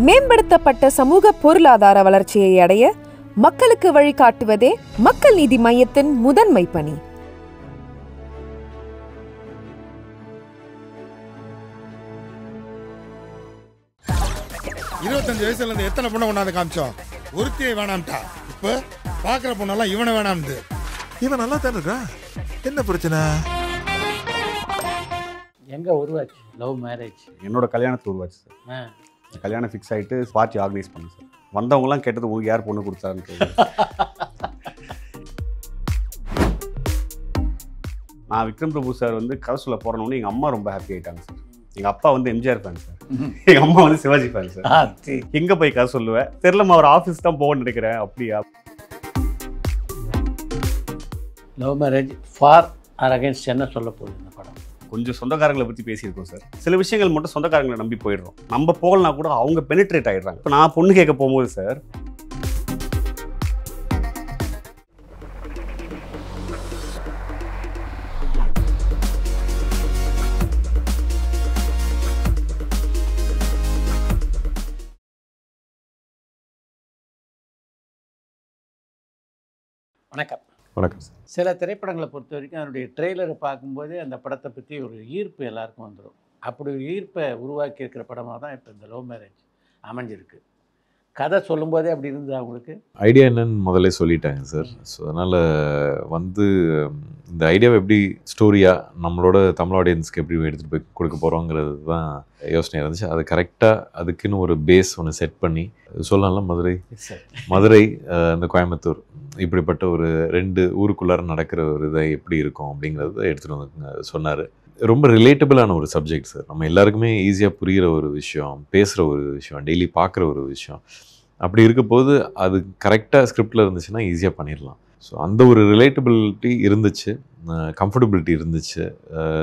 மேம்படுத்தப்பட்ட சமூக பொருளாதார வளர்ச்சியை அடைய மக்களுக்கு வழிகாட்டுவதே மக்கள் நீதி மையத்தின் முதன்மை பணி. வயசுல இருந்து எத்தனை பொண்ணை கொண்டாந்து காமிச்சோம், ஒருத்தியை வேணாம்ட்டா. இப்ப பாக்குற பொண்ணெல்லாம் இவனை வேணாம்து. இவன் நல்லா தானே இருக்கா, என்ன பிரச்சனை? எங்க உருவாச்சு லவ் மேரேஜ்? என்னோட கல்யாணத்துக்கு உருவாச்சு சார். கல்யாணம் ஃபிக்ஸ் ஆகிட்டு பார்ட்டி ஆர்கனைஸ் பண்ணேன் சார். வந்தவங்கலாம் கேட்டது உங்களுக்கு யார் பொண்ணு கொடுத்தாருன்னு. நான் விக்ரம் பிரபு சார் வந்து கதை சொல்ல போகிறோன்னு எங்கள் அம்மா ரொம்ப ஹாப்பி ஆகிட்டாங்க சார். எங்கள் அப்பா வந்து எம்ஜிஆர் ஃபேன் சார், எங்கள் அம்மா வந்து சிவாஜி ஃபேன் சார். எங்கே போய் கதை சொல்லுவேன் தெரியலம்மா, அவர் ஆஃபீஸ் தான் போகணும்னு நினைக்கிறேன். அப்படியா? Love marriage for or against என்ன சொல்ல போகுது இந்த படம்? கொஞ்சம் சொந்தக்காரங்களை பற்றி பேசியிருக்கோம் சார். சில விஷயங்கள் மட்டும் சொந்தக்காரங்களை நம்பி போயிடுறோம். நம்ம போகலனா கூட அவங்க பெனிட்ரேட் ஆகிடுறாங்க. இப்போ நான் பொண்ணு கேட்க போகும்போது சார், வணக்கம். வணக்கம் சார். சில திரைப்படங்களை பொறுத்த வரைக்கும் அதனுடைய ட்ரெய்லரை பார்க்கும்போதே அந்த படத்தை பற்றி ஒரு ஈர்ப்பு எல்லாருக்கும் வந்துடும். அப்படி ஒரு ஈர்ப்பை உருவாக்கி இருக்கிற படமாக தான் இப்போ இந்த லவ் மேரேஜ் அமைஞ்சிருக்கு. கதை சொல்லும்போதே அப்படி இருந்தது அவங்களுக்கு? ஐடியா என்னன்னு முதல்ல சொல்லிட்டாங்க சார். ஸோ அதனால் வந்து இந்த ஐடியாவை எப்படி ஸ்டோரியாக நம்மளோட தமிழ் ஆடியன்ஸ்க்கு எப்படி எடுத்துகிட்டு போய் கொடுக்க போகிறோங்கிறது தான் யோசனை இருந்துச்சு. அது கரெக்டாக அதுக்குன்னு ஒரு பேஸ் ஒன்று செட் பண்ணி சொல்லலாம்ல. மதுரை இந்த கோயம்புத்தூர் இப்படிப்பட்ட ஒரு 2 ஊருக்குள்ளார நடக்கிற ஒரு இதை எப்படி இருக்கும் அப்படிங்கிறத எடுத்துகிட்டு வந்து சொன்னார். ரொம்ப ரிலேட்டபிளான ஒரு சப்ஜெக்ட் சார். நம்ம எல்லாருக்குமே ஈஸியாக புரிகிற ஒரு விஷயம், பேசுகிற ஒரு விஷயம், டெய்லி பார்க்குற ஒரு விஷயம். அப்படி இருக்க போது அது கரெக்டாக ஸ்கிரிப்டில் இருந்துச்சுன்னா ஈஸியாக பண்ணிடலாம். ஸோ அந்த ஒரு ரிலேட்டபிலிட்டி இருந்துச்சு, கம்ஃபர்டபிலிட்டி இருந்துச்சு,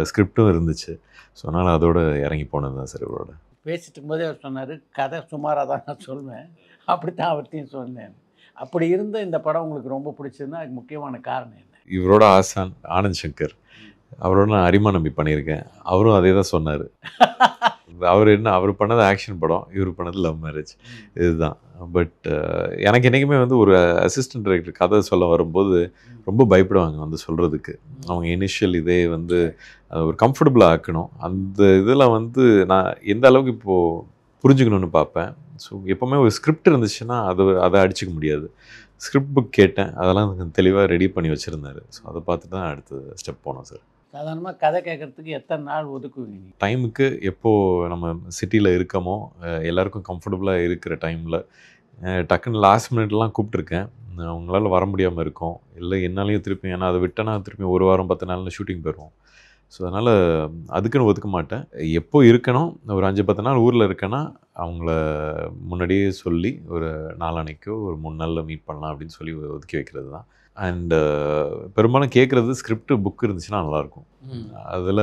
ஸ்கிரிப்டும் இருந்துச்சு. ஸோ அதனால் அதோட இறங்கி போனது தான் சார். இவரோட பேசிட்டு இருக்கும்போதே அவர் சொன்னார், கதை சுமாராக தான் நான் சொல்வேன். அப்படித்தான் அவர்த்தையும் சொன்னேன். அப்படி இருந்த இந்த படம் உங்களுக்கு ரொம்ப பிடிச்சதுன்னா அதுக்கு முக்கியமான காரணம் என்ன? இவரோட ஆசான் ஆனந்த் சங்கர், அவரோட நான் அரிமா நம்பி பண்ணியிருக்கேன். அவரும் அதே தான் சொன்னார். அவர் பண்ணது ஆக்ஷன் படம், இவர் பண்ணது லவ் மேரேஜ், இதுதான். பட் எனக்கு என்றைக்குமே வந்து ஒரு அசிஸ்டன்ட் டைரக்டர் கதை சொல்ல வரும்போது ரொம்ப பயப்படுவாங்க வந்து சொல்கிறதுக்கு. அவங்க இனிஷியல் இதே வந்து ஒரு கம்ஃபர்டபுளாக ஆக்கணும். அந்த இதில் வந்து நான் எந்த அளவுக்கு இப்போது புரிஞ்சுக்கணுன்னு பார்ப்பேன். ஸோ எப்போவுமே ஒரு ஸ்கிரிப்ட் இருந்துச்சுன்னா அதை அடிச்சிக்க முடியாது. ஸ்கிரிப்ட் புக் கேட்டேன், அதெல்லாம் தெளிவாக ரெடி பண்ணி வச்சுருந்தாரு. ஸோ அதை பார்த்து தான் அடுத்த ஸ்டெப் போனோம் சார். சாதாரணமாக கதை கேட்குறதுக்கு எத்தனை நாள் ஒதுக்குவீங்க? டைமுக்கு எப்போது நம்ம சிட்டியில் இருக்கமோ, எல்லாருக்கும் கம்ஃபர்டபுளாக இருக்கிற டைமில் டக்குன்னு லாஸ்ட் மினிட்லாம் கூப்பிட்ருக்கேன். அவங்களால வர முடியாமல் இருக்கும், இல்லை என்னாலையும் திருப்பி, ஏன்னா அதை விட்டேன்னா திருப்பி 1 வாரம் 10 நாளில் ஷூட்டிங் போயிடுவோம். ஸோ அதனால் அதுக்குன்னு ஒதுக்க மாட்டேன். எப்போ இருக்கணும், ஒரு 5-10 நாள் ஊரில் இருக்கேன்னா அவங்கள முன்னாடியே சொல்லி ஒரு நாளானைக்கோ ஒரு 3 நாளில் மீட் பண்ணலாம் அப்படின்னு சொல்லி ஒதுக்கி வைக்கிறது தான். அண்டு பெரும்பாலும் கேட்குறது ஸ்கிரிப்ட் புக் இருந்துச்சுன்னா நல்லாயிருக்கும். அதில்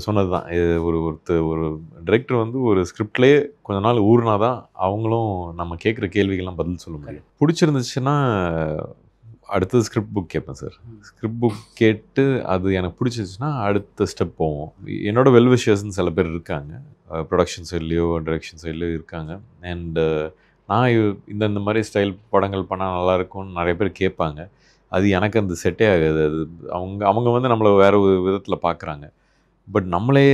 சொன்னது தான், ஒரு டைரக்டர் வந்து ஒரு ஸ்கிரிப்ட்லேயே கொஞ்ச நாள் ஊர்னா தான் அவங்களும் நம்ம கேட்குற கேள்விகள்லாம் பதில் சொல்ல முடியும். பிடிச்சிருந்துச்சுன்னா அடுத்தது ஸ்கிரிப்ட் புக் கேட்பேன் சார். ஸ்கிரிப்ட் புக் கேட்டு அது எனக்கு பிடிச்சிருச்சுன்னா அடுத்த ஸ்டெப் போவோம். என்னோட வெல்விஷர்ஸ்ன்னு சில பேர் இருக்காங்க, ப்ரொடக்ஷன் சைட்லேயோ டைரக்ஷன் சைட்லேயோ இருக்காங்க. அண்டு நான் இந்த மாதிரி ஸ்டைல் படங்கள் பண்ணால் நல்லாயிருக்கும்னு நிறைய பேர் கேட்பாங்க. அது எனக்கு அந்த செட்டே ஆகாது. அது அவங்க வந்து நம்மளை வேறு ஒரு விதத்தில் பார்க்குறாங்க. பட் நம்மளே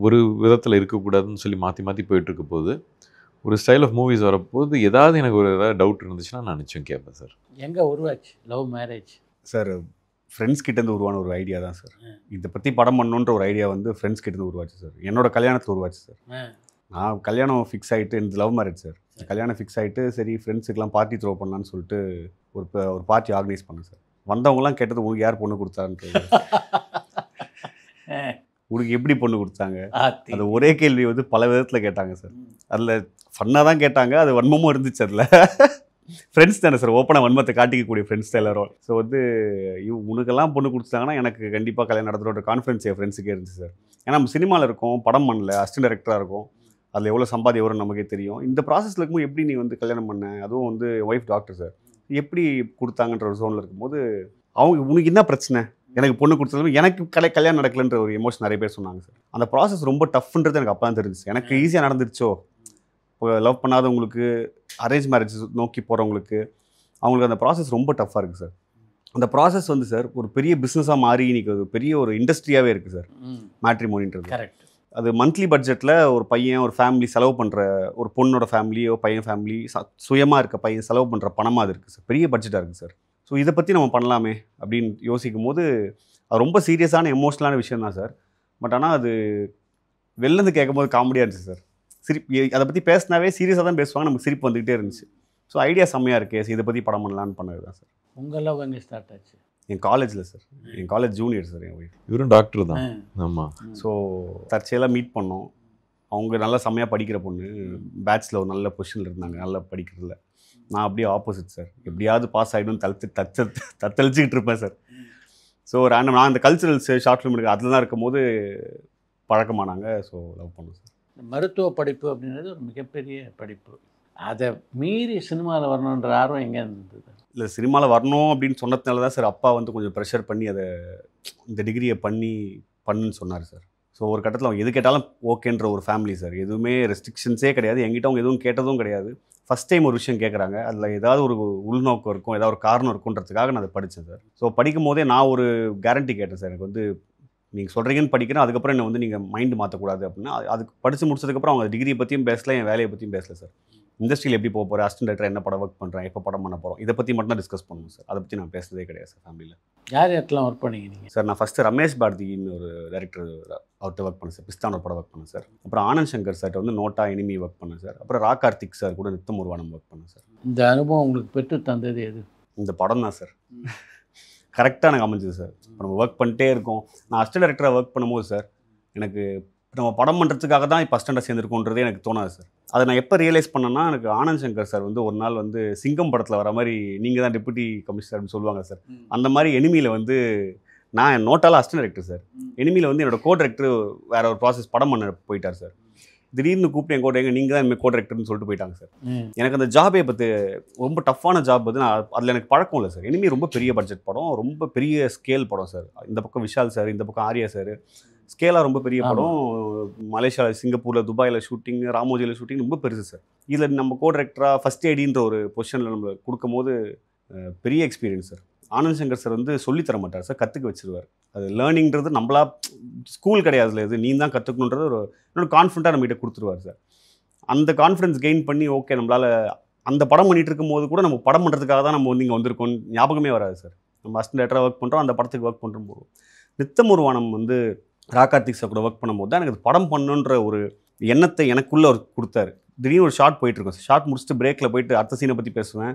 ஒரு விதத்தில் இருக்கக்கூடாதுன்னு சொல்லி மாற்றி போயிட்டுருக்க போது ஒரு ஸ்டைல் ஆஃப் மூவிஸ் வரப்போது ஏதாவது எனக்கு ஏதாவது டவுட் இருந்துச்சுன்னா நான் நிச்சயம் கேட்பேன் சார். எங்கே உருவாச்சு லவ் மேரேஜ்? சார் ஃப்ரெண்ட்ஸ் கிட்டேருந்து உருவான ஒரு ஐடியா தான் சார். இதை பற்றி படம் பண்ணணுன்ற ஒரு ஐடியா வந்து ஃப்ரெண்ட்ஸ் கிட்டேருந்து உருவாச்சு சார். என்னோட கல்யாணத்துக்கு உருவாச்சு சார். நான் கல்யாணம் ஃபிக்ஸ் ஆகிட்டு, இந்த லவ் மேரேஜ் சார். கல்யாணம் ஃபிக்ஸ் ஆகிட்டு சரி ஃப்ரெண்ட்ஸுக்கெலாம் பார்ட்டி த்ரோ பண்ணலான்னு சொல்லிட்டு ஒரு பார்ட்டி ஆர்கனைஸ் பண்ணேன் சார். வந்தவங்கலாம் கேட்டது உங்களுக்கு யார் பொண்ணு கொடுத்தாருன்றது. உங்களுக்கு எப்படி பொண்ணு கொடுத்தாங்க, அது ஒரே கேள்வி வந்து பல விதத்தில் கேட்டாங்க சார். அதில் ஃபன்னாக தான் கேட்டாங்க, அது வன்மமும் இருந்துச்சு. அதில் ஃப்ரெண்ட்ஸ் தானே சார், ஓப்பனாக வன்மத்தை காட்டிக்கக்கூடிய ஃப்ரெண்ட்ஸ் எல்லாரும். ஸோ வந்து உனக்கெல்லாம் பொண்ணு கொடுத்தாங்கன்னா எனக்கு கண்டிப்பாக கல்யாணம் நடத்துகிற கான்ஃபிடன்ஸ் என் ஃப்ரெண்ட்ஸுக்கே இருந்துச்சு சார். ஏன்னா நம்ம சினிமாவில் இருக்கோம், படம் பண்ணல, அசிஸ்டன்ட் டைரக்டராக இருக்கும், அதில் எவ்வளோ சம்பாதி வரும்னு நமக்கே தெரியும். இந்த ப்ராசஸில் இருக்கும்போது எப்படி நீ வந்து கல்யாணம் பண்ண, அதுவும் வந்து ஒய்ஃப் டாக்டர் சார், எப்படி கொடுத்தாங்கன்ற ஒரு ஜோனில் இருக்கும்போது அவங்க உனக்கு என்ன பிரச்சனை, எனக்கு பொண்ணு கொடுத்ததும் எனக்கு கல்யாணம் நடக்கலன்ற ஒரு எமோஷன் நிறைய பேர் சொன்னாங்க சார். அந்த ப்ராசஸ் ரொம்ப டஃப்ன்றது எனக்கு அப்போ தான் தெரிஞ்சிச்சு. எனக்கு ஈஸியாக நடந்துருச்சோ, இப்போ லவ் பண்ணாதவங்களுக்கு, அரேஞ்ச் மேரேஜ் நோக்கி போகிறவங்களுக்கு அவங்களுக்கு அந்த ப்ராசஸ் ரொம்ப டஃப்பாக இருக்குது சார். அந்த ப்ராசஸ் வந்து சார் ஒரு பெரிய பிஸ்னஸாக மாறி இன்றைக்கி ஒரு பெரிய ஒரு இண்டஸ்ட்ரியாகவே இருக்குது சார் மேட்ரிமோனின்றது. கரெக்ட். அது மந்த்லி பட்ஜெட்டில் ஒரு பையன் ஒரு ஃபேமிலி செலவு பண்ணுற, ஒரு பொண்ணோட ஃபேமிலியோ பையன் ஃபேமிலி சுயமாக இருக்க பையன் செலவு பண்ணுற பணமாக அது இருக்குது சார். பெரிய பட்ஜெட்டாக இருக்குது சார். ஸோ இதை பற்றி நம்ம பண்ணலாமே அப்படின்னு யோசிக்கும் போது அது ரொம்ப சீரியஸான எமோஷ்னலான விஷயம் தான் சார். பட் ஆனால் அது வெளிலேருந்து கேட்கும் போது காமெடியாக இருந்துச்சு சார். அதை பற்றி பேசினாவே சீரியஸாக தான் பேசுவாங்க, நமக்கு சிரிப்பு வந்துக்கிட்டே இருந்துச்சு. ஸோ ஐடியா செம்மையாக இருக்கே, இதை பற்றி படம் பண்ணலான்னு பண்ணது தான் சார். உங்கள் லவ் எங்கே ஸ்டார்ட் ஆச்சு? என் காலேஜில் சார். என் காலேஜ் ஜூனியர் சார் என் ஒய்ஃப். இவரும் டாக்டர் தான். ஆமாம். ஸோ தற்செயலாக மீட் பண்ணோம். அவங்க நல்லா செம்மையாக படிக்கிற பொண்ணு, பேட்ச்சில் ஒரு நல்ல பொசிஷனில் இருந்தாங்க, நல்லா படிக்கிறதுல. நான் அப்படியே ஆப்போசிட் சார். எப்படியாவது பாஸ் ஆகிடும் தத்தளிச்சுக்கிட்டு இருப்பேன் சார். ஸோ நான் இந்த கல்ச்சுரல்ஸ் ஷார்ட் ஃபிலிம் எடுக்க அதில் தான் இருக்கும்போது பழக்கமானாங்க. ஸோ லவ் பண்ணோம் சார். மருத்துவ படிப்பு அப்படின்றது ஒரு மிகப்பெரிய படிப்பு. அதை மீறி சினிமாவில் வரணுன்ற ஆர்வம் எங்கே இருந்தது? இல்லை, சினிமாவில் வரணும் அப்படின்னு சொன்னதுனால தான் சார் அப்பா வந்து கொஞ்சம் ப்ரெஷர் பண்ணி அதை இந்த டிகிரியை பண்ணுன்னு சொன்னார் சார். ஸோ ஒரு கட்டத்தில் அவங்க எது கேட்டாலும் ஓகேன்ற ஒரு ஃபேமிலி சார். எதுவுமே ரெஸ்ட்ரிக்ஷன்ஸே கிடையாது. என்கிட்ட அவங்க எதுவும் கேட்டதும் கிடையாது. ஃபஸ்ட் டைம் ஒரு விஷயம் கேட்குறாங்க, அதில் ஏதாவது ஒரு உள்நோக்கம் இருக்கும், ஏதாவது ஒரு காரணம் இருக்குன்றதுக்காக நான் அதை படித்தேன் சார். ஸோ படிக்கும் போதே நான் ஒரு கேரண்டி கேட்டேன் சார். எனக்கு வந்து நீங்கள் சொல்கிறீங்கன்னு படிக்கிறேன், அதுக்கப்புறம் என்னை வந்து நீங்கள் மைண்டு மாற்றக்கூடாது அப்படின்னா. அதுக்கு படித்து முடிச்சதுக்கப்புறம் அவங்க டிகிரியை பற்றியும் பேசல, என் வேலையை பற்றியும் பேசல சார். இண்டஸ்ட்ரியில் எப்படி போக போகிறேன், அசிஸ்டன்ட் டைரக்டர் என்ன படம் ஒர்க் பண்ணுறேன், எப்போ படம் பண்ண போகிறோம், இதை பற்றி மட்டும் தான் டிஸ்கஸ் பண்ணுவோம் சார். அதை பற்றி நான் பேசுனதே கிடையாது சார் ஃபேமிலியில். யார் இடத்துலாம் ஒர்க் பண்ணிக்கிறீங்க சார்? நான் ஃபஸ்ட்டு ரமேஷ் பாரதின்னு ஒரு டைரக்டர், அவர்கிட்ட ஒர்க் பண்ணேன் சார். பிஸ்தான் ஒரு படம் ஒர்க் பண்ணேன் சார். அப்புறம் ஆனந்த் சங்கர் சார்ட்ட வந்து நோட்டா எனிமி ஒர்க் பண்ணேன் சார். அப்புறம் ரா கார்த்திக் சார் கூட நித்தம் ஒருவானம் ஒர்க் பண்ணேன் சார். இந்த அனுபவம் உங்களுக்கு பெற்று தந்தது எது? இந்த படம் தான் சார். கரெக்டாக எனக்கு அமைஞ்சது சார். இப்போ நம்ம ஒர்க் பண்ணிட்டே இருக்கோம். நான் அசிஸ்டன்ட் டைரக்டராக ஒர்க் பண்ணும்போது சார் எனக்கு நம்ம படம் பண்ணுறதுக்காக தான் இப்போ அசிஸ்டண்டாக சேர்ந்துருக்கோன்றதே எனக்கு தோணாது சார். அதை நான் எப்போ ரியலைஸ் பண்ணேன்னா, எனக்கு ஆனந்த் சங்கர் சார் வந்து ஒரு நாள் வந்து சிங்கம் படத்தில் வர மாதிரி நீங்கள் தான் டெபுட்டி கமிஷனர்னு சொல்லுவாங்க சார். அந்த மாதிரி எனிமியில் வந்து நான் நோட்டால் அசிஸ்டன்ட் டைரக்டர் சார். எனிமியில் வந்து என்னோட கோ டைரக்டர் வேறு ஒரு ப்ராசஸ் படம் பண்ண போயிட்டார் சார். திடீர்னு கூப்பிட்டு என் எங்கள் நீங்கள் தான் கோ டைரக்டர்னு சொல்லிட்டு போயிட்டாங்க சார். எனக்கு அந்த ஜாபே பற்றி ரொம்ப டஃப்பான ஜாப் வந்து நான் அதில் எனக்கு பழக்கம் இல்லை சார். எனிமி ரொம்ப பெரிய பட்ஜெட் படம், ரொம்ப பெரிய ஸ்கேல் படம் சார். இந்த பக்கம் விஷால் சார், இந்த பக்கம் ஆர்யா சார். ஸ்கேலாக ரொம்ப பெரிய படம். மலேசியாவில், சிங்கப்பூரில், துபாயில் ஷூட்டிங், ராமோஜியில் ஷூட்டிங் ரொம்ப பெருசு சார். இதில் நம்ம கோ டைரக்டராக ஃபஸ்ட் ஏடின்ற ஒரு பொசிஷனில் நம்ம கொடுக்கும்போது பெரிய experience sir. Anand Shankar sir வந்து சொல்லித்தர மாட்டார் சார், கற்றுக்க வச்சிருவார். அது லேர்னிங்கிறது நம்மளா ஸ்கூல் கிடையாதுல, இது நீ தான் கற்றுக்கணுன்றது ஒரு இன்னொரு கான்ஃபிடண்ட்டாக நம்மகிட்ட கொடுத்துருவார் சார். அந்த கான்ஃபிடன்ஸ் கெயின் பண்ணி ஓகே நம்மளால் அந்த படம் பண்ணிகிட்டு இருக்கும்போது கூட நம்ம படம் பண்ணுறதுக்காக தான் நம்ம வந்து இங்கே வந்திருக்கோம் ஞாபகமே வராது சார். நம்ம அசிஸ்டன்ட் டைரக்டராக ஒர்க் பண்ணுறோம், அந்த படத்துக்கு ஒர்க் பண்ணுற போது நித்தம் ஒருவானம் வந்து ரா கார்த்திக் சார் கூட ஒர்க் பண்ணும்போது தான் எனக்கு படம் பண்ணுன்ற ஒரு எண்ணத்தை எனக்குள்ளே அவர் கொடுத்தாரு. திடீர்னு ஒரு ஷார்ட் போயிட்டுருக்கோம். ஷார்ட் முடிச்சுட்டு பிரேக்கில் போயிட்டு அடுத்த சீனை பற்றி பேசுவேன்.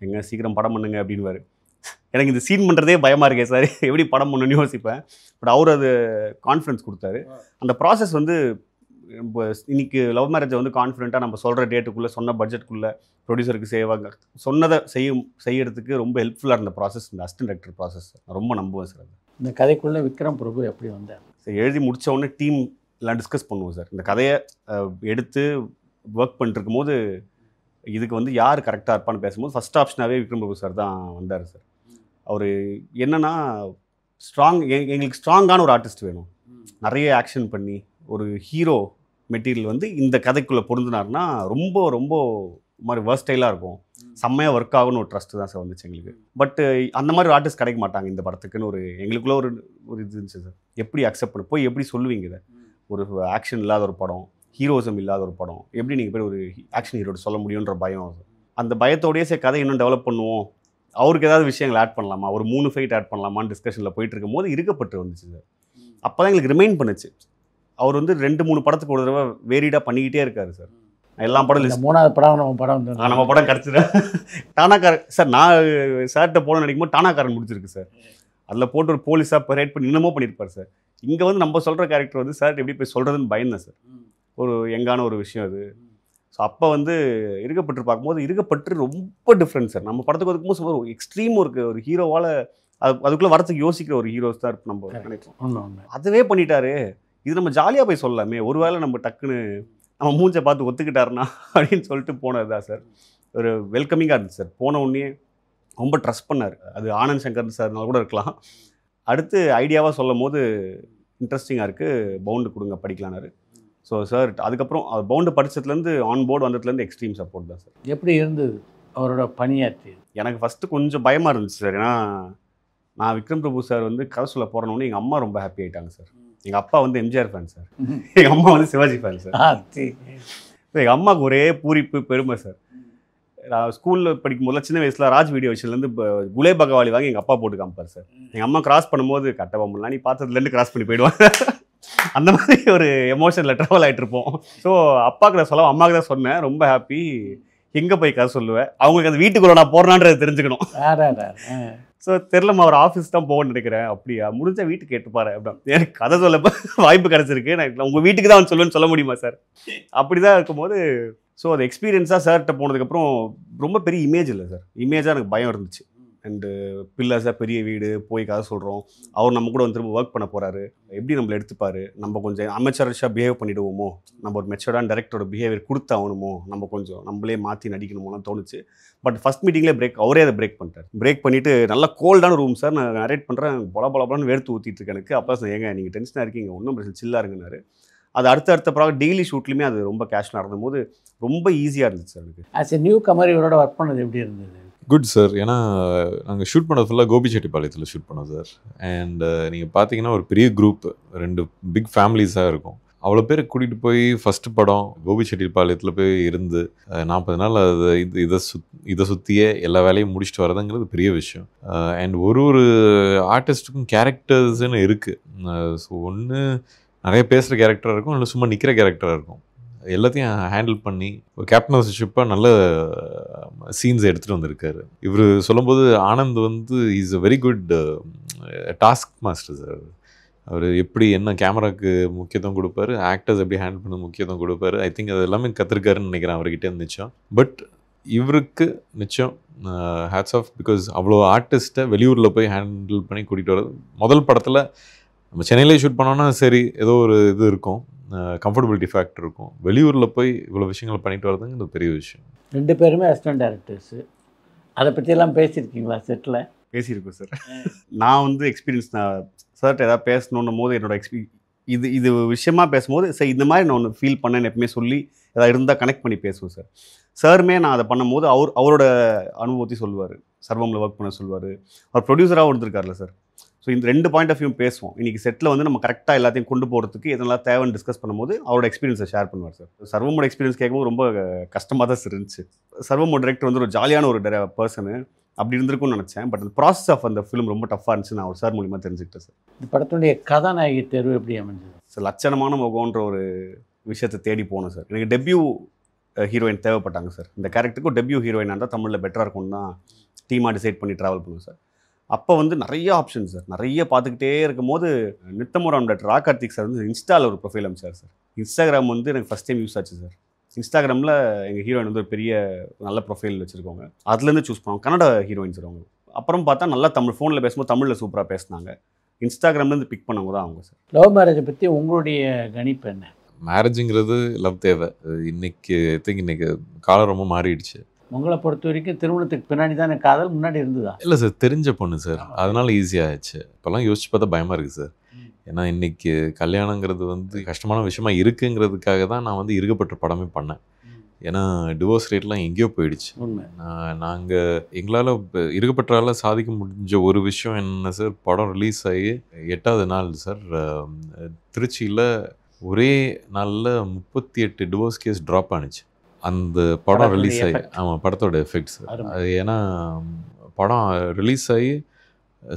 எங்கே சீக்கிரம் படம் பண்ணுங்க அப்படின்வார். எனக்கு இந்த சீன் பண்ணுறதே பயமாக இருக்கே சார், எப்படி படம் பண்ணணும்னு யோசிப்பேன். பட் அவர் அது கான்ஃபிடன்ஸ் கொடுத்தாரு. அந்த ப்ராசஸ் வந்து இப்போ இன்றைக்கி லவ் மேரேஜை வந்து கான்ஃபிடென்ட்டாக நம்ம சொல்கிற டேட்டுக்குள்ளே, சொன்ன பட்ஜெட்டுக்குள்ளே ப்ரொடியூசருக்கு செய்வாங்க, சொன்னதை செய்யறதுக்கு ரொம்ப ஹெல்ப்ஃபுல்லாக இருந்த ப்ராசஸ் இந்த அசிஸ்டன்ட் டைரக்டர் ப்ராசஸ். நான் ரொம்ப நம்புவேன் சார். இந்த கதைக்குள்ளே விக்ரம் பிரபு எப்படி வந்தார் சார்? எழுதி முடித்த உடனே டீம் எல்லாம் டிஸ்கஸ் பண்ணுவோம் சார். இந்த கதையை எடுத்து ஒர்க் பண்ணிட்டுருக்கும் போது இதுக்கு வந்து யார் கரெக்டாக இருப்பான்னு பேசும்போது ஃபஸ்ட் ஆப்ஷனாகவே விக்ரம் பிரபு சார் தான் வந்தார் சார். அவர் என்னென்னா எங்களுக்கு ஸ்ட்ராங்கான ஒரு ஆர்டிஸ்ட் வேணும், நிறைய ஆக்ஷன் பண்ணி ஒரு ஹீரோ மெட்டீரியல் வந்து இந்த கதைக்குள்ளே பொருந்தினார்னா ரொம்ப ரொம்ப மாதிரி வேர்ஸ்டைலாக இருக்கும், செம்மையாக ஒர்க் ஆகும்னு ஒரு ட்ரஸ்ட்டு தான் சார் வந்துச்சு எங்களுக்கு. பட் அந்த மாதிரி ஒரு ஆர்டிஸ்ட் கிடைக்க மாட்டாங்க இந்த படத்துக்குன்னு ஒரு எங்களுக்குள்ளே ஒரு இது இருந்துச்சு சார். எப்படி அக்செப்ட் பண்ண போய் எப்படி சொல்லுவீங்க இதை? ஒரு ஆக்ஷன் இல்லாத ஒரு படம், ஹீரோசம் இல்லாத ஒரு படம், எப்படி நீங்கள் போய் ஒரு ஆக்ஷன் ஹீரோட சொல்ல முடியுன்ற பயம். அந்த பயத்தோடையே சரி கதை இன்னும் டெவலப் பண்ணுவோம், அவருக்கு ஏதாவது விஷயங்கள் ஆட் பண்ணலாமா, ஒரு 3 ஃபைட் ஆட் பண்ணலாமான்னு டிஸ்கஷனில் போயிட்டு இருக்கும் போது இருக்கப்பட்டு வந்துச்சு சார். அப்போ தான் எங்களுக்கு ரிமைண்ட் பண்ணுச்சு. அவர் வந்து 2-3 படத்துக்கு ஒரு தடவை வேரிடாக பண்ணிக்கிட்டே இருக்காரு சார். எல்லா படம் லிஸ்ட் 3வது படம் நம்ம படம் கிடச்சிடும். டானாக்காரன் சார், நான் சார்கிட்ட போன நினைக்கும் போது டானாக்காரன் முடிச்சிருக்கு சார். அதில் போட்டு ஒரு போலீஸாக பரேட் பண்ணி இன்னமும் பண்ணியிருப்பார் சார். இங்கே வந்து நம்ம சொல்கிற கேரக்டர் வந்து சார் எப்படி போய் சொல்கிறதுன்னு பயந்தேன் சார். ஒரு யங்கான ஒரு விஷயம் அது. ஸோ அப்போ வந்து இருக்கப்பட்டு பார்க்கும்போது இருக்கப்பட்டு ரொம்ப டிஃப்ரெண்ட் சார். நம்ம படத்துக்கு ஒதுக்கும்போது ஒரு எக்ஸ்ட்ரீம் ஒரு ஹீரோவால் அதுக்குள்ளே வரத்துக்கு யோசிக்கிற ஒரு ஹீரோஸ் தான் நம்ம நினைப்போம். அதுவே பண்ணிட்டாரு, இது நம்ம ஜாலியாக போய் சொல்லலாமே, ஒருவேளை நம்ம டக்குன்னு நம்ம மூஞ்சை பார்த்து ஒத்துக்கிட்டாருன்னா அப்படின்னு சொல்லிட்டு போனது தான் சார். ஒரு வெல்கமிங்காக இருந்துச்சு சார். போன உடனே ரொம்ப ட்ரஸ்ட் பண்ணார். அது ஆனந்த் சங்கர் சார்னால கூட இருக்கலாம். அடுத்து ஐடியாவாக சொல்லும் போது இன்ட்ரெஸ்டிங்காக இருக்குது, பவுண்டு கொடுங்க படிக்கலான்னாரு. ஸோ சார் அதுக்கப்புறம் பவுண்டு படித்ததுலேருந்து ஆன் போர்டு வந்ததுலேருந்து எக்ஸ்ட்ரீம் சப்போர்ட் தான் சார். எப்படி இருந்தது அவரோட பணியாற்றி? எனக்கு ஃபஸ்ட்டு கொஞ்சம் பயமாக இருந்துச்சு சார். ஏன்னா நான் விக்ரம் பிரபு சார் வந்து கதை சொல்ல போகிறேன்னு எங்கள் அம்மா ரொம்ப ஹாப்பி ஆகிட்டாங்க சார். எங்கள் அப்பா வந்து எம்ஜிஆர் ஃபேன் சார், எங்கள் அம்மா வந்து சிவாஜி ஃபேன் சார். எங்கள் அம்மாவுக்கு ஒரே பூரிப்பு பெருமை சார். நான் ஸ்கூலில் படிக்கும்போது சின்ன வயசில் ராஜ் வீடியோ வச்சுலேருந்து குலே பகவாலி வாங்கி எங்கள் அப்பா போட்டு காமிப்பார் சார். எங்கள் அம்மா கிராஸ் பண்ணும்போது கட்டபொம்மன்லாம் நீ பார்த்ததுலேருந்து கிராஸ் பண்ணி போயிடுவாங்க. அந்த மாதிரி ஒரு எமோஷனில் ட்ராவல் ஆகிட்டு இருப்போம். ஸோ அப்பாவுக்கு நான் சொல்ல அம்மாவுக்கு தான் சொன்னேன். ரொம்ப ஹாப்பி. எங்கே போய் கதை சொல்லுவேன், அவங்களுக்கு அந்த வீட்டுக்குள்ளே நான் போகிறேனான்றதை தெரிஞ்சுக்கணும். ஸோ தெரிலமா அவர் ஆஃபீஸ் தான் போகணும்னு நினைக்கிறேன். அப்படியா, முடிஞ்ச வீட்டுக்கு கேட்டுப்பாரு அப்படின்னா எனக்கு கதை சொல்ல வாய்ப்பு கிடச்சிருக்கு. நான் உங்கள் வீட்டுக்கு தான் சொல்லுவேன்னு சொல்ல முடியுமா சார்? அப்படி தான் இருக்கும்போது ஸோ அது எக்ஸ்பீரியன்ஸாக சார்கிட்ட போனதுக்கப்புறம் ரொம்ப பெரிய இமேஜ் இல்லை சார். இமேஜாக எனக்கு பயம் இருந்துச்சு. அண்டு பில்லர்ஸாக பெரிய வீடு போய் கதை சொல்கிறோம், அவர் நம்ம கூட வந்து திரும்ப ஒர்க் பண்ண போகிறாரு, எப்படி நம்மளை எடுத்துப்பார், நம்ம கொஞ்சம் அமெச்சரிஷாக பிஹேவ் பண்ணிவிடுவோமோ, நம்ம ஒரு மெச்சூர்டான டேரக்டரோட பிஹேவியர் கொடுத்தாகணுமோ, நம்ம கொஞ்சம் நம்மளே மாற்றி நடிக்கணுமோலாம் தோணுச்சு. பட் ஃபஸ்ட் மீட்டிங்லேயே அவரே அதை பிரேக் பண்ணிட்டார். பிரேக் பண்ணிவிட்டு நல்லா கோல்டான ரூம் சார், நான் நரேட் பண்ணுறேன், பொலன்னு வேர்த்து ஊற்றிட்டு இருக்கேன் எனக்கு. அப்போ சார் ஏங்க நீங்கள் டென்ஷனாக இருக்கீங்க, ஒன்றும் பிரச்சனை சில்லாக இருங்கன்னாரு. அது அடுத்த ப்ராஜெக்ட் டெய்லி ஷூட்லையுமே அது ரொம்ப கேஷனாக இருந்தபோது ரொம்ப ஈஸியாக இருந்துச்சு சார் எனக்கு. ஆஸ் எ நியூ கமர் இவரோட ஒர்க் பண்ணது எப்படி இருந்தது? Good sir. ஏன்னா நாங்கள் ஷூட் பண்ணது ஃபுல்லாக கோபிச்செட்டிப்பாளையத்தில் ஷூட் பண்ணோம் சார். அண்ட் நீங்கள் பார்த்தீங்கன்னா ஒரு பெரிய குரூப், 2 பிக் ஃபேமிலிஸாக இருக்கும். அவ்வளோ பேரை கூட்டிகிட்டு போய் ஃபஸ்ட்டு படம் கோபிச்செட்டிப்பாளையத்தில் போய் இருந்து 40 நாள் அதை இதை சுற்றியே எல்லா வேலையும் முடிச்சுட்டு வரதுங்கிறது பெரிய விஷயம். அண்ட் ஒரு ஆர்டிஸ்ட்டுக்கும் கேரக்டர்ஸ்ன்னு இருக்குது. ஸோ ஒன்று நிறைய பேசுகிற கேரக்டராக இருக்கும், இல்லை சும்மா நிற்கிற கேரக்டராக இருக்கும். எல்லாத்தையும் ஹேண்டில் பண்ணி ஒரு கேப்டன்ஷிப்பாக நல்ல சீன்ஸ் எடுத்துகிட்டு வந்திருக்காரு. இவர் சொல்லும்போது ஆனந்த் வந்து is a very good task master sir. அவர் எப்படி என்ன கேமராவுக்கு முக்கியத்துவம் கொடுப்பாரு, ஆக்டர்ஸ் எப்படி ஹேண்டில் பண்ண முக்கியத்துவம் கொடுப்பாரு. ஐ திங்க் அது எல்லாமே கற்றுருக்காருன்னு நினைக்கிறேன் அவர்கிட்ட நிச்சயம். பட் இவருக்கு நிச்சயம் ஹேட்ஸ் ஆஃப், பிகாஸ் அவ்வளோ ஆர்டிஸ்ட்டை வெளியூரில் போய் ஹேண்டில் பண்ணி கூட்டிகிட்டு வர்றது. முதல் படத்தில் நம்ம சென்னையிலே ஷூட் பண்ணோன்னா சரி ஏதோ ஒரு இது இருக்கும், கம்ஃபர்டபிலிட்டி ஃபேக்டர் இருக்கும். வெளியூரில் போய் இவ்வளோ விஷயங்கள் பண்ணிட்டு வரதுங்க பெரிய விஷயம். 2 பேருமே அசிஸ்டன்ட் டைரக்டர்ஸு. அதை பற்றியெல்லாம் பேசியிருக்கீங்களா செட்டில்? பேசியிருக்கோம் சார். நான் வந்து எக்ஸ்பீரியன்ஸ், நான் சார்கிட்ட ஏதாவது பேசணுன்னும் போது என்னோட இது விஷயமா பேசும்போது சார் இந்த மாதிரி நான் ஒன்று ஃபீல் பண்ணேன்னு எப்பவுமே சொல்லி ஏதாவது இருந்தால் கனெக்ட் பண்ணி பேசுவோம் சார். சாருமே நான் அதை பண்ணும்போது அவரோட அனுபவத்தை சொல்லுவார், சர்வமில் ஒர்க் பண்ண சொல்லுவார். அவர் ப்ரொடியூசராகவும் இருந்திருக்காருல்ல சார். ஸோ இந்த 2 பாயிண்ட் ஆஃப் வியூ பேசுவோம். இன்றைக்கி செட்டில் வந்து நம்ம கரெக்டாக எல்லாத்தையும் கொண்டு போகிறதுக்கு எதெல்லாம் தேவைன்னு டிஸ்கஸ் பண்ணும்போது அவரோட எக்ஸ்பீரியன்ஸை ஷேர் பண்ணுவார் சார். சர்வமோட எக்ஸ்பீரியன்ஸ் கேட்கும்போது ரொம்ப கஷ்டமாக தான் இருந்துச்சு. சர்வமோட டைரக்டர் வந்து ஒரு ஜாலியான ஒரு பர்சனு அப்படி இருந்திருக்கும்னு நினச்சேன். பட் அந்த ப்ராசஸ் ஆஃப் அந்த ஃபிலிம் ரொம்ப டஃப்பாக இருந்துச்சு. நான் ஒரு சார் மூலியமாக தெரிஞ்சுக்கிட்டேன் சார். இந்த படத்துடைய கதாநாயகி தேர்வு எப்படி அமைஞ்சது சார்? லட்சணமான முகம்ன்ற ஒரு விஷயத்தை தேடி போனோம் சார். எனக்கு டெபியூ ஹீரோயின் தேவைப்பட்டாங்க சார். இந்த கேரக்டருக்கும் டெபியூ ஹீரோயினாக இருந்தால் தமிழில் பெட்டராக இருக்கும்னு தான் டீமாக டிசைட் பண்ணி ட்ராவல் பண்ணுவோம் சார். அப்போ வந்து நிறைய ஆப்ஷன்ஸ் சார், நிறைய பார்த்துக்கிட்டே இருக்கும்போது நித்தமுராம் டாக்டர் கார்த்திக் சார் வந்து இன்ஸ்டாவில் ஒரு ப்ரொஃபைல் அமைச்சார் சார். இன்ஸ்டாகிராம் வந்து எனக்கு ஃபஸ்ட் டைம் யூஸ் ஆச்சு சார். இன்ஸ்டாகிராமில் எங்கள் ஹீரோயின் வந்து ஒரு பெரிய நல்ல ப்ரொஃபைல் வச்சுருக்கோங்க, அதுலேருந்து சூஸ் பண்ணுவோம். கன்னட ஹீரோயின் சார் அவங்க. அப்புறம் பார்த்தா நல்லா தமிழ் ஃபோனில் பேசும்போது தமிழில் சூப்பராக பேசினாங்க. இன்ஸ்டாகிராம்லேருந்து பிக் பண்ணவங்க தான் அவங்க சார். லவ் மேரேஜை பற்றி உங்களுடைய கணிப்பு என்ன? மேரேஜுங்கிறது லவ் தேவை. இன்னைக்கு காலம் ரொம்ப மாறிடுச்சு. உங்களை பொறுத்த வரைக்கும் திருமணத்துக்கு பின்னாடி தானே காதல், முன்னாடி இருந்ததா? இல்லை சார், தெரிஞ்ச பொண்ணு சார், அதனால ஈஸியாகிடுச்சு. இப்போல்லாம் யோசிச்சு பார்த்தா பயமாக இருக்குது சார். ஏன்னா இன்றைக்கி கல்யாணங்கிறது வந்து கஷ்டமான விஷயமா இருக்குங்கிறதுக்காக தான் நான் வந்து இருக்கப்பட்ட படமே பண்ணேன். ஏன்னா டிவோர்ஸ் ரேட்லாம் எங்கேயோ போயிடுச்சு. நாங்கள் எங்களால் இருக்கப்பட்டால சாதிக்க முடிஞ்ச ஒரு விஷயம் என்ன சார், படம் ரிலீஸ் ஆகி 8வது நாள் சார் திருச்சியில் ஒரே நாளில் 38 டிவோர்ஸ் கேஸ் ட்ராப் ஆனிச்சு. அந்த படம் ரிலீஸ் ஆகி, ஆமாம் படத்தோட எஃபெக்ட்ஸ் அது. ஏன்னா படம் ரிலீஸ் ஆகி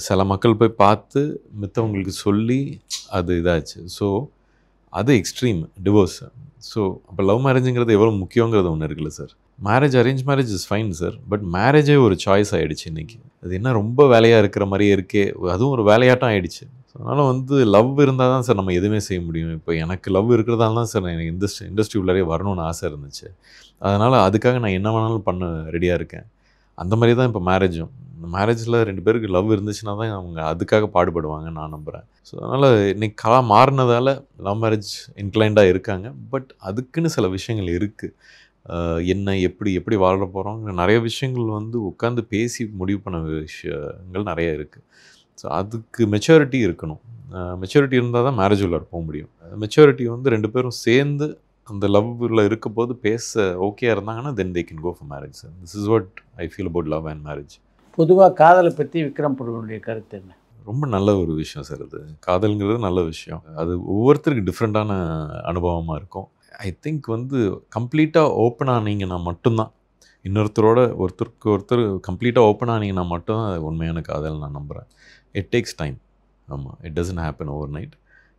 சில மக்கள் போய் பார்த்து மித்தவங்களுக்கு சொல்லி அது இதாச்சு. ஸோ அது எக்ஸ்ட்ரீம் டிவோர்ஸ். ஸோ அப்போ லவ் மேரேஜுங்கிறது எவ்வளோ முக்கியங்கிறது ஒன்று இருக்குல்ல sir. Arrange marriage is fine sir, but மேரேஜே ஒரு சாய்ஸ் ஆகிடுச்சு இன்றைக்கி. அது என்ன ரொம்ப வேலையாக இருக்கிற மாதிரியே இருக்கே, அதுவும் ஒரு வேலையாட்டம் ஆகிடுச்சு. ஸோ அதனால் வந்து லவ் இருந்தால் தான் சார் நம்ம எதுவுமே செய்ய முடியும். இப்போ எனக்கு லவ் இருக்கிறதால தான் சார் எனக்கு இண்டஸ்ட்ரி உள்ளே வரணும்னு ஆசை இருந்துச்சு. அதனால் அதுக்காக நான் என்ன வேணாலும் பண்ண ரெடியாக இருக்கேன். அந்த மாதிரி தான் இப்போ மேரேஜும். இந்த மேரேஜில் 2 பேருக்கு லவ் இருந்துச்சுன்னா தான் அவங்க அதுக்காக பாடுபடுவாங்கன்னு நான் நம்புகிறேன். ஸோ அதனால் இன்றைக்கி காலம் மாறினதால் லவ் மேரேஜ் இன்க்ளைண்டாக இருக்காங்க. பட் அதுக்குன்னு சில விஷயங்கள் இருக்குது. என்ன எப்படி வாழ போகிறோம், நிறைய விஷயங்கள் வந்து உட்காந்து பேசி முடிவு பண்ண விஷயங்கள் நிறைய இருக்குது. ஸோ அதுக்கு மெச்சூரிட்டி இருக்கணும். மெச்சூரிட்டி இருந்தால் தான் மேரேஜ் உள்ள போக முடியும். மெச்சூரிட்டி வந்து 2 பேரும் சேர்ந்து அந்த லவ்வில் இருக்க போது பேச ஓகேயா இருந்தாங்கன்னா then they can go for marriage. This is what I feel about love and marriage. பொதுவாக காதலை பற்றி விக்ரம் பிரபுனுடைய கருத்து என்ன? ரொம்ப நல்ல ஒரு விஷயம் சார். அது காதல்ங்கிறது நல்ல விஷயம். அது ஒவ்வொருத்தருக்கு டிஃப்ரெண்ட்டான அனுபவமாக இருக்கும். ஐ திங்க் வந்து கம்ப்ளீட்டாக ஓப்பன் ஆனீங்கன்னா மட்டும்தான், ஒருத்தருக்கு ஒருத்தர் கம்ப்ளீட்டாக ஓப்பன் ஆனீங்கன்னா மட்டும்தான் அது உண்மையான காதல் நான் நம்புகிறேன். It takes time. ஆமாம், it doesn't happen overnight.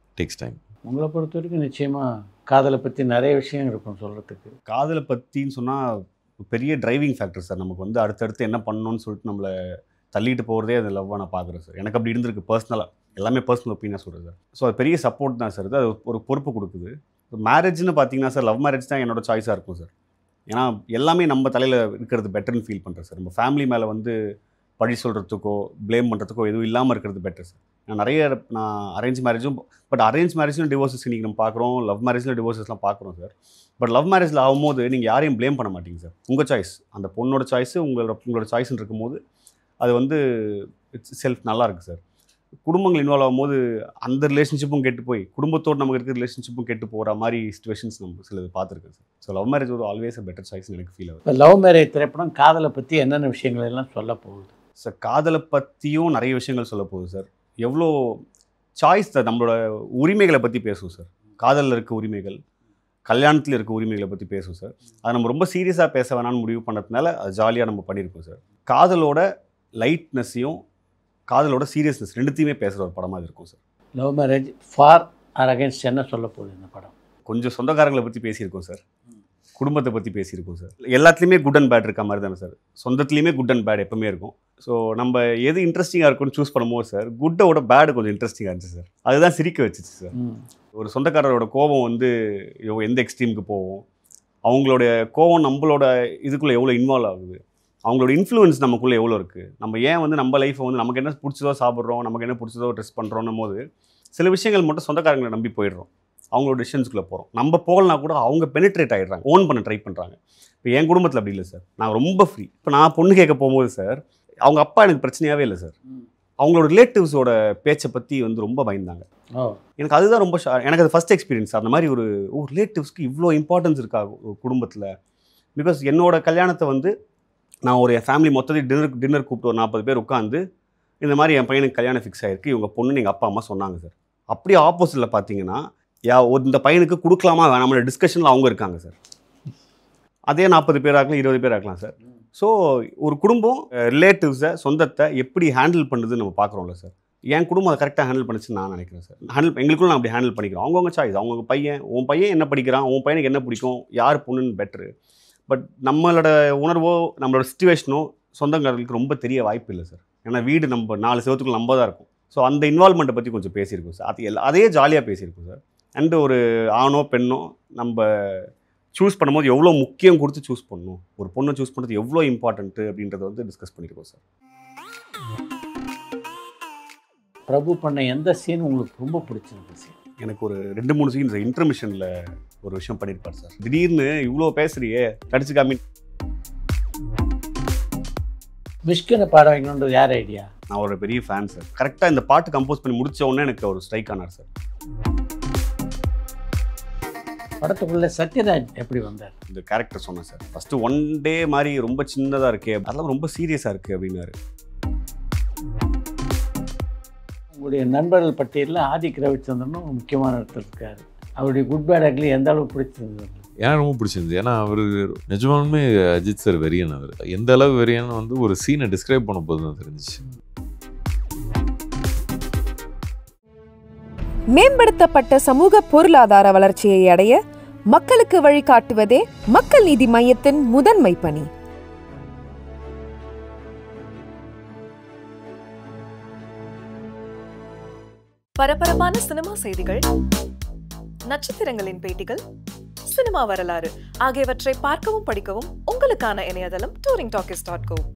It takes time. உங்களை பொறுத்த வரைக்கும் நிச்சயமாக காதலை பற்றி நிறைய விஷயம் இருக்கும் சொல்கிறதுக்கு. காதலை பற்றின்னு சொன்னால் பெரிய டிரைவிங் ஃபேக்டர் சார். நமக்கு வந்து அடுத்தடுத்து என்ன பண்ணணும்னு சொல்லிட்டு நம்மளை தள்ளிட்டு போகிறதே அது லவ்வாக நான் பார்க்குறேன் சார். எனக்கு அப்படி இருந்திருக்கு பர்சனலாக. எல்லாமே பர்சனல் ஒப்பீனியன் சொல்கிறேன் சார். ஸோ அது பெரிய சப்போர்ட் தான் சார். அது ஒரு பொறுப்பு கொடுக்குது. மேரேஜ்னு பார்த்தீங்கன்னா சார், லவ் மேரேஜ் தான் என்னோட சாய்ஸாக இருக்கும் சார். ஏன்னா எல்லாமே நம்ம தலையில் இருக்கிறது பெட்டர்னு ஃபீல் பண்ணுறேன் சார். நம்ம ஃபேமிலி மேலே வந்து பழி சொல்கிறதுக்கோ ப்ளேம் பண்ணுறதுக்கோ எதுவும் இல்லாமல் இருக்கிறது பெட்டர் சார். நான் அரேஞ்ச் மேரேஜும், பட் அரேஞ்ச் மேரேஜ்லையும் டிவோர்ஸஸ் இன்றைக்கி நம்ம பார்க்குறோம், லவ் மேரேஜ்லையும் டிவோர்ஸஸ்லாம் பார்க்குறோம் சார். பட் லவ் மேரேஜில் ஆகும்போது நீங்கள் யாரையும் ப்ளேம் பண்ண மாட்டீங்க சார். உங்கள் சாய்ஸ், அந்த பொண்ணோட சாய்ஸு உங்களோட சாய்ஸ்ன்னு இருக்கும்போது அது வந்து இட்ஸ் செல்ஃப் நல்லா இருக்குது சார். குடும்பங்கள் இன்வால்வ் ஆகும்போது அந்த ரிலேஷன்ஷிப்பும் கெட்டு போய் குடும்பத்தோடு நமக்கு இருக்கிற ரிலேஷன்ஷிப்பும் கெட்டு போகிற மாதிரி சிச்சுவேஷன்ஸ் நம்ம சிலது பார்த்துருக்கேன் சார். ஸோ லவ் மேரேஜ் ஒரு ஆல்வேஸ் அ பெட்டர் சாய்ஸ்னு எனக்கு ஃபீல் ஆகுது. இப்போ லவ் மேரேஜ் திரைப்படம் காதலை பற்றி என்னென்ன விஷயங்கள் எல்லாம் சொல்ல போகுது சார்? காதலை பற்றியும் நிறைய விஷயங்கள் சொல்ல போகுது சார். எவ்வளோ சாய்ஸ் சார். நம்மளோட உரிமைகளை பற்றி பேசுவோம் சார். காதலில் இருக்க உரிமைகள், கல்யாணத்தில் இருக்க உரிமைகளை பற்றி பேசுவோம் சார். அதை நம்ம ரொம்ப சீரியஸாக பேச வேணான்னு முடிவு பண்ணுறதுனால அது ஜாலியாக நம்ம பண்ணியிருக்கோம் சார். காதலோட லைட்னஸையும் காதலோட சீரியஸ்னஸ் ரெண்டுத்தையுமே பேசுகிற ஒரு படமாக இருக்கும் sir. Love marriage for or against என்ன சொல்ல போகுது இந்த படம்? கொஞ்சம் சொந்தக்காரங்களை பற்றி பேசியிருக்கோம் சார், குடும்பத்தை பற்றி பேசியிருக்கோம் சார். எல்லாத்துலேயுமே குட் அண்ட் பேட் இருக்க மாதிரி தானே சார். சொந்தத்துலேயுமே குட் அண்ட் பேட் எப்பவுமே இருக்கும். ஸோ நம்ம எது இன்ட்ரெஸ்டிங்காக இருக்குன்னு சூஸ் பண்ணும்போது சார், குட்டோட பேடு கொஞ்சம் இன்ட்ரெஸ்டிங்காக இருந்துச்சு சார். அதுதான் சிரிக்க வச்சுச்சு சார். ஒரு சொந்தக்காரரோட கோபம் வந்து எந்த எக்ஸ்ட்ரீமுக்கு போகும், அவங்களுடைய கோபம் நம்மளோட இதுக்குள்ளே எவ்வளோ இன்வால்வ் ஆகுது, அவங்களோட இன்ஃப்ளூயன்ஸ் நமக்குள்ளே எவ்வளோ இருக்குது, நம்ம ஏன் வந்து நம்ம லைஃப்பை வந்து நமக்கு என்ன பிடிச்சதோ சாப்பிட்றோம், நமக்கு என்ன பிடிச்சதோ ட்ரெஸ் பண்ணுறோன்னும் போது சில விஷயங்கள் மட்டும் சொந்தக்காரங்களை நம்பி போயிடுறோம், அவங்களோட டிசிஷன்ஸ்குள்ளே போகிறோம். நம்ம போகலனா கூட அவங்க பெனிட்ரேட் ஆகிடுறாங்க, ஓன் பண்ண ட்ரை பண்ணுறாங்க. இப்போ என் குடும்பத்தில் அப்படி இல்லை சார். நான் ரொம்ப ஃப்ரீ. இப்போ நான் பொண்ணு கேட்க போகும்போது சார், அவங்க அப்பா எனக்கு பிரச்சனையாகவே இல்லை சார். அவங்களோட ரிலேட்டிவ்ஸோட பேச்சை பற்றி வந்து ரொம்ப பயந்தாங்க. எனக்கு அதுதான் ரொம்ப எனக்கு அது ஃபஸ்ட் எக்ஸ்பீரியன்ஸ். அந்த மாதிரி ஒரு ரிலேட்டிவ்ஸ்க்கு இவ்வளோ இம்பார்ட்டன்ஸ் இருக்கா குடும்பத்தில். பிகாஸ் என்னோட கல்யாணத்தை வந்து நான் ஒரு என் ஃபேமிலி மொத்தத்தையும் டின்னர் கூப்பிட்டு ஒரு 40 பேர் உட்காந்து இந்த மாதிரி என் பையனுக்கு கல்யாணம் ஃபிக்ஸ் ஆகிருக்கு, இவங்க பொண்ணுன்னு எங்கள் அப்பா அம்மா சொன்னாங்க சார். அப்படியே ஆப்போசிட்டில் பார்த்தீங்கன்னா இந்த பையனுக்கு கொடுக்கலாமா வேணாமல் டிஸ்கஷனில் அவங்க இருக்காங்க சார். அதே 40 பேர் ஆகலாம், 20 பேர் ஆகலாம் சார். ஸோ ஒரு குடும்பம் ரிலேட்டிவ்ஸை, சொந்தத்தை எப்படி ஹேண்டில் பண்ணுறதுன்னு நம்ம பார்க்குறோம்ல சார். என் குடும்பம் அதை கரெக்டாக ஹேண்டில் பண்ணிச்சுன்னு நான் நினைக்கிறேன் சார். எங்களுக்குள்ள நான் அப்படி ஹேண்டில் பண்ணிக்கிறோம். அவங்கவுங்க சாய்ஸ், அவங்கவுங்க பையன், உன் பையன் என்ன படிக்கிறான், உன் பையனுக்கு என்ன பிடிக்கும், யார் பொண்ணுன்னு பெட்ரு. பட் நம்மளோட உணர்வோ நம்மளோட சிச்சுவேஷனோ சொந்தங்களுக்கு ரொம்ப தெரிய வாய்ப்பு இல்லை சார். ஏன்னா வீடு நம்ம 4 செவத்துக்குள்ள நம்ம தான் இருக்கும். ஸோ அந்த இன்வால்மெண்ட்டை பற்றி கொஞ்சம் பேசியிருக்கோம் சார். அதே ஜாலியாக பேசியிருக்கோம் சார். அண்டு ஒரு ஆணோ பெண்ணோ நம்ம சூஸ் பண்ணும்போது எவ்வளோ முக்கியம் கொடுத்து சூஸ் பண்ணணும், ஒரு பொண்ணை சூஸ் பண்ணுறது எவ்வளோ இம்பார்ட்டன்ட்டு அப்படின்றத வந்து டிஸ்கஸ் பண்ணியிருக்கோம் சார். பிரபு பண்ண எந்த சீன் உங்களுக்கு ரொம்ப பிடிச்சிருக்கு சார்? எனக்கு ஒரு 2-3 சீன்ஸ் இன்டர்மிஷனில் ஒரு விஷயம் பண்ணியிருப்பார் சார். திடீர்னு இவ்வளோ பேசுறியே கடிச்சு காமி. மிஷ்கினை பாட வைக்கணுன்றது யார் ஐடியா? நான் ஒரு பெரிய ஃபேன் சார். கரெக்டாக இந்த பாட்டு கம்போஸ் பண்ணி முடித்த உடனே எனக்கு ஒரு ஸ்ட்ரைக் ஆனார் சார். படத்துக்குள்ளே சத்யராஜ் எப்படி வந்தார்? இந்த கேரக்டர் சொன்னேன் சார். ஃபஸ்ட்டு 1 டே மாதிரி ரொம்ப சின்னதாக இருக்கே, அதெல்லாம் ரொம்ப சீரியஸாக இருக்குது அப்படின்னாரு. உங்களுடைய நண்பர்கள் பட்டியலில் ஆதிக் ரவிச்சந்திரனும் முக்கியமான இடத்துல இருக்கார். அவருடைய குட் பேட் அக்லி எந்த அளவுக்கு பிடிச்சிருந்தது? எனக்கு ரொம்ப பிடிச்சிருந்தது. ஏன்னா அவர் நிஜமாலுமே அஜித் சார் வெறியன். அவர் எந்த அளவு வெறியன்னு வந்து ஒரு சீனை டிஸ்கிரைப் பண்ண போது தான் தெரிஞ்சிச்சு. மேம்படுத்தப்பட்ட சமூக பொருளாதார வளர்ச்சியை அடைய மக்களுக்கு வழிகாட்டுவதே மக்கள் நீதி மையத்தின் முதன்மை பணி. பரபரப்பான சினிமா செய்திகள், நட்சத்திரங்களின் பேட்டிகள், சினிமா வரலாறு ஆகியவற்றை பார்க்கவும் படிக்கவும் உங்களுக்கான இணையதளம் touringtalkies.co.